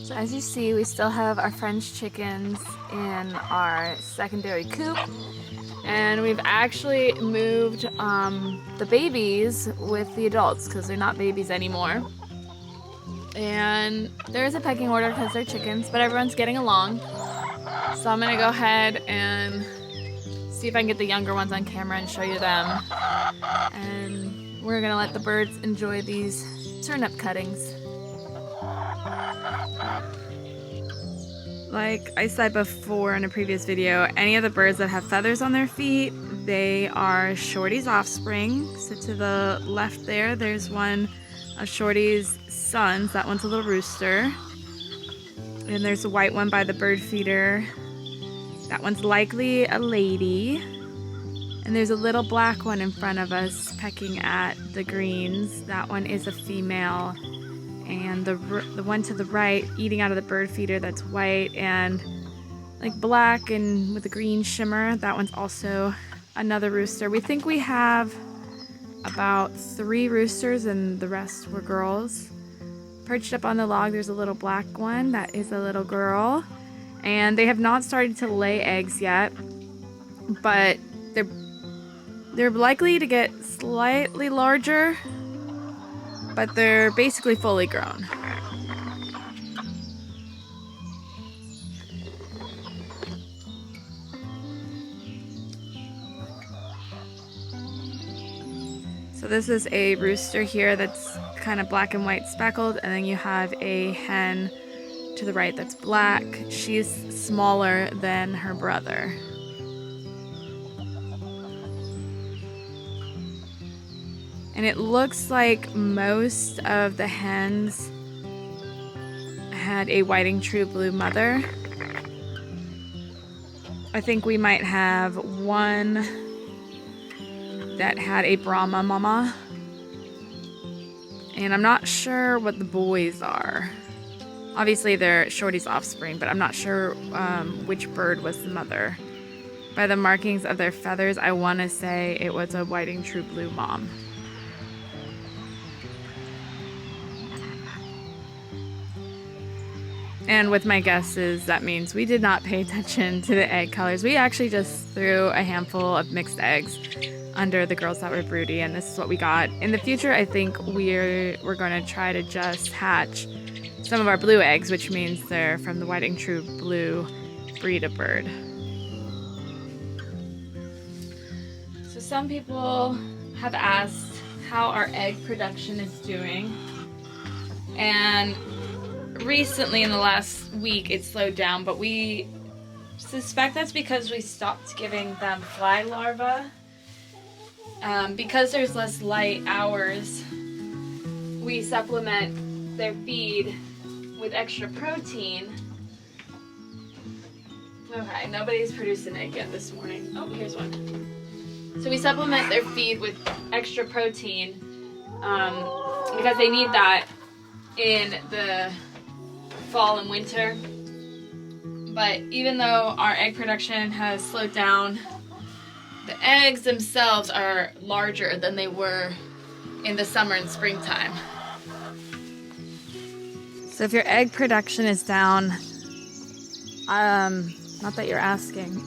So as you see, we still have our French chickens in our secondary coop, and we've actually moved the babies with the adults because they're not babies anymore. And there is a pecking order because they're chickens, but everyone's getting along. So I'm gonna go ahead and see if I can get the younger ones on camera and show you them. And we're gonna let the birds enjoy these turnip cuttings. Like I said before in a previous video, any of the birds that have feathers on their feet, they are Shorty's offspring. So to the left there, there's one of Shorty's sons. That one's a little rooster. And there's a white one by the bird feeder. That one's likely a lady. And there's a little black one in front of us pecking at the greens. That one is a female. And the one to the right eating out of the bird feeder, that's white and like black and with a green shimmer. That one's also another rooster. We think we have about 3 roosters and the rest were girls. Perched up on the log, there's a little black one. That is a little girl. And they have not started to lay eggs yet, but they're likely to get slightly larger, but they're basically fully grown. So this is a rooster here that's kind of black and white speckled, and then you have a hen to the right that's black. She's smaller than her brother. And it looks like most of the hens had a whiting true blue mother. I think we might have one that had a Brahma mama. And I'm not sure what the boys are. Obviously they're Shorty's offspring, but I'm not sure which bird was the mother. By the markings of their feathers, I want to say it was a whiting true blue mom. And with my guesses, that means we did not pay attention to the egg colors. We actually just threw a handful of mixed eggs under the girls that were broody, and this is what we got. In the future, I think we're going to try to just hatch some of our blue eggs, which means they're from the whiting true blue breed of bird. So some people have asked how our egg production is doing, and recently in the last week it slowed down, but we suspect that's because we stopped giving them fly larvae. Because there's less light hours, we supplement their feed with extra protein. Okay, nobody's produced an egg yet this morning. Oh, here's one. So we supplement their feed with extra protein because they need that in the fall and winter. But even though our egg production has slowed down, the eggs themselves are larger than they were in the summer and springtime. So if your egg production is down, not that you're asking,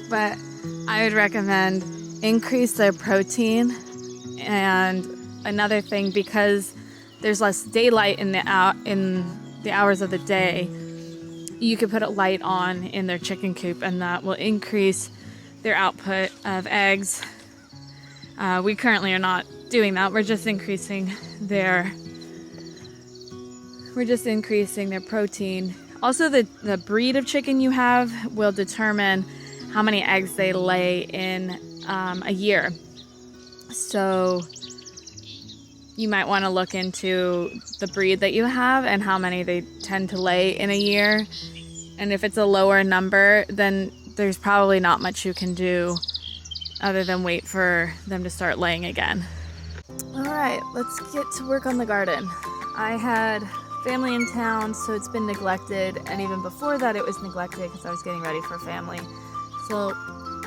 but I would recommend increase their protein. And another thing, because there's less daylight in the hours of the day, you could put a light on in their chicken coop, and that will increase their output of eggs. We currently are not doing that. We're just increasing their protein. Also, the breed of chicken you have will determine how many eggs they lay in a year. So you might want to look into the breed that you have and how many they tend to lay in a year. And if it's a lower number, then there's probably not much you can do other than wait for them to start laying again. All right, let's get to work on the garden. I had family in town, so it's been neglected, and even before that it was neglected because I was getting ready for family. So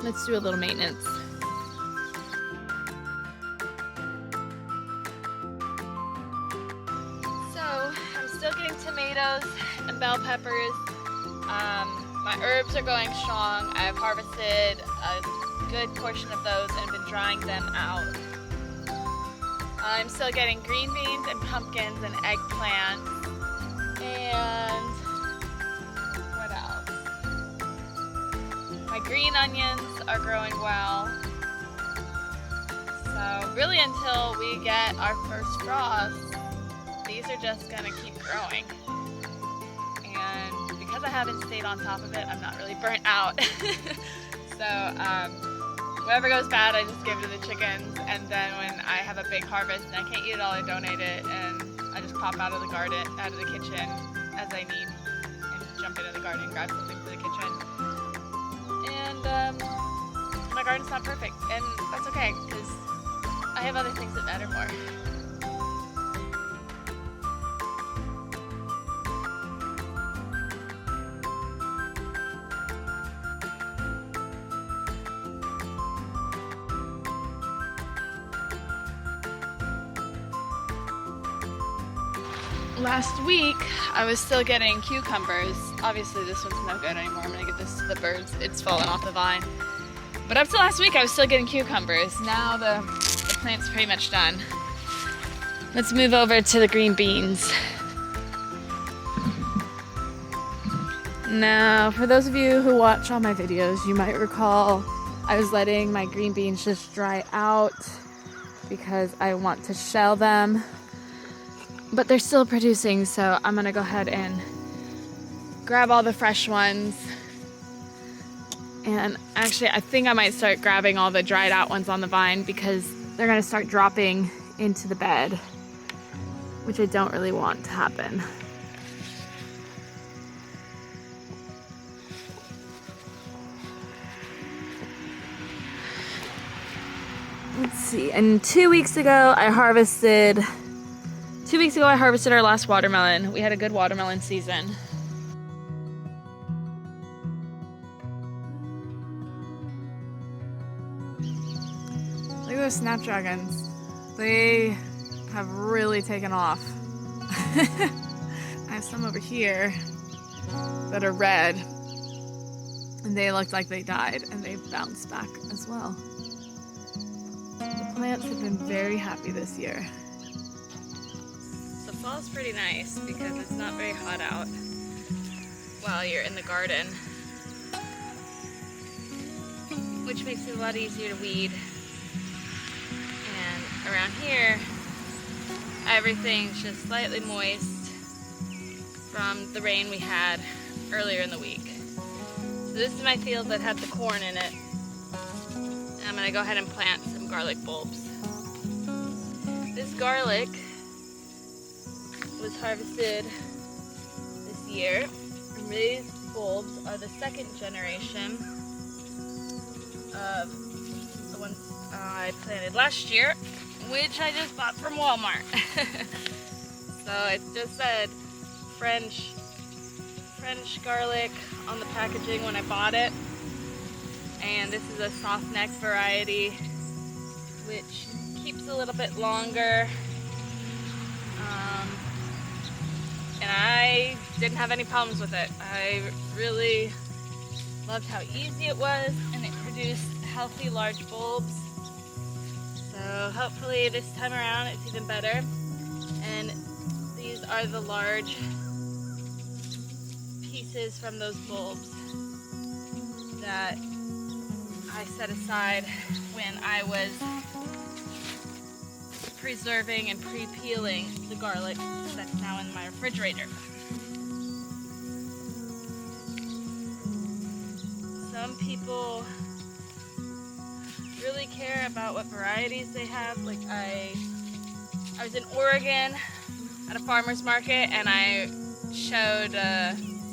let's do a little maintenance. So I'm still getting tomatoes and bell peppers. My herbs are going strong. I've harvested a good portion of those and have been drying them out. I'm still getting green beans and pumpkins and eggplants. And what else? My green onions are growing well. So really until we get our first frost, these are just gonna keep growing. And because I haven't stayed on top of it, I'm not really burnt out. So whatever goes bad, I just give it to the chickens. And then when I have a big harvest and I can't eat it all, I donate it. And I just pop out of the garden, out of the kitchen as I need, and jump into the garden and grab something for the kitchen. And my garden's not perfect, and that's okay, because I have other things that matter more. Last week, I was still getting cucumbers. Obviously, this one's no good anymore. I'm gonna give this to the birds. It's fallen off the vine. But up to last week, I was still getting cucumbers. Now the plant's pretty much done. Let's move over to the green beans. Now, for those of you who watch all my videos, you might recall I was letting my green beans just dry out because I want to shell them. But they're still producing, so I'm gonna go ahead and grab all the fresh ones. And actually, I think I might start grabbing all the dried out ones on the vine because they're gonna start dropping into the bed, which I don't really want to happen. Let's see, and 2 weeks ago I harvested our last watermelon. We had a good watermelon season. Look at those snapdragons. They have really taken off. I have some over here that are red, and they looked like they died, and they bounced back as well. The plants have been very happy this year. Fall's pretty nice because it's not very hot out while you're in the garden, which makes it a lot easier to weed. And around here, everything's just slightly moist from the rain we had earlier in the week. So this is my field that had the corn in it. And I'm gonna go ahead and plant some garlic bulbs. This garlic was harvested this year. And these bulbs are the second generation of the ones I planted last year, which I just bought from Walmart. So it just said French garlic on the packaging when I bought it. And this is a soft neck variety, which keeps a little bit longer. And I didn't have any problems with it. I really loved how easy it was, and it produced healthy, large bulbs. So hopefully this time around it's even better. And these are the large pieces from those bulbs that I set aside when I was preserving and pre-peeling the garlic that's now in my refrigerator. Some people really care about what varieties they have. Like I was in Oregon at a farmer's market, and I showed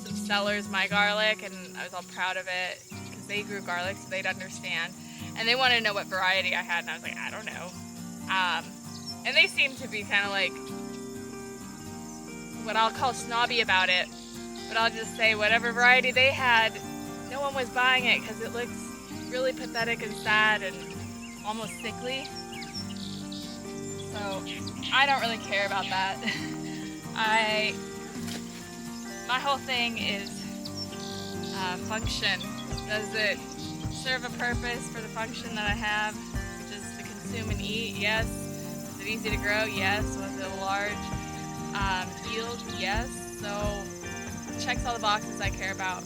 some sellers my garlic, and I was all proud of it because they grew garlic, so they'd understand. And they wanted to know what variety I had, and I was like, I don't know. And they seem to be kind of like what I'll call snobby about it, but I'll just say whatever variety they had, no one was buying it because it looks really pathetic and sad and almost sickly. So I don't really care about that. I My whole thing is function. Does it serve a purpose for the function that I have, which is to consume and eat? Yes. Is it easy to grow? Yes. Was it a large yield? Yes. So it checks all the boxes I care about.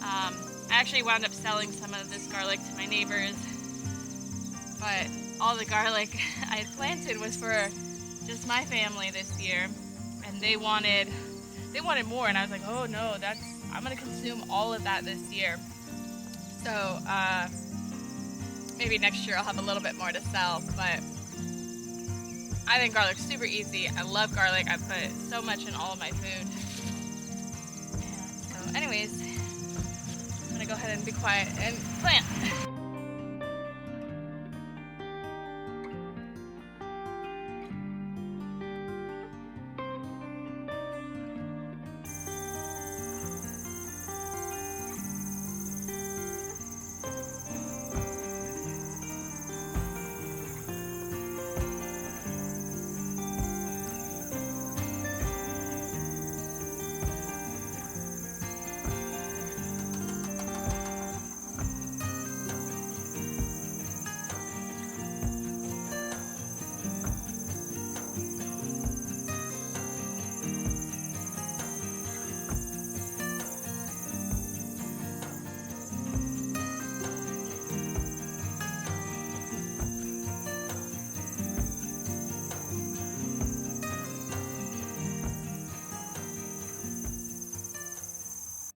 I actually wound up selling some of this garlic to my neighbors, but all the garlic I had planted was for just my family this year, and they wanted more, and I was like, oh no, I'm gonna consume all of that this year. So maybe next year I'll have a little bit more to sell, but I think garlic's super easy. I love garlic. I put so much in all of my food. And so anyways, I'm gonna go ahead and be quiet and plant.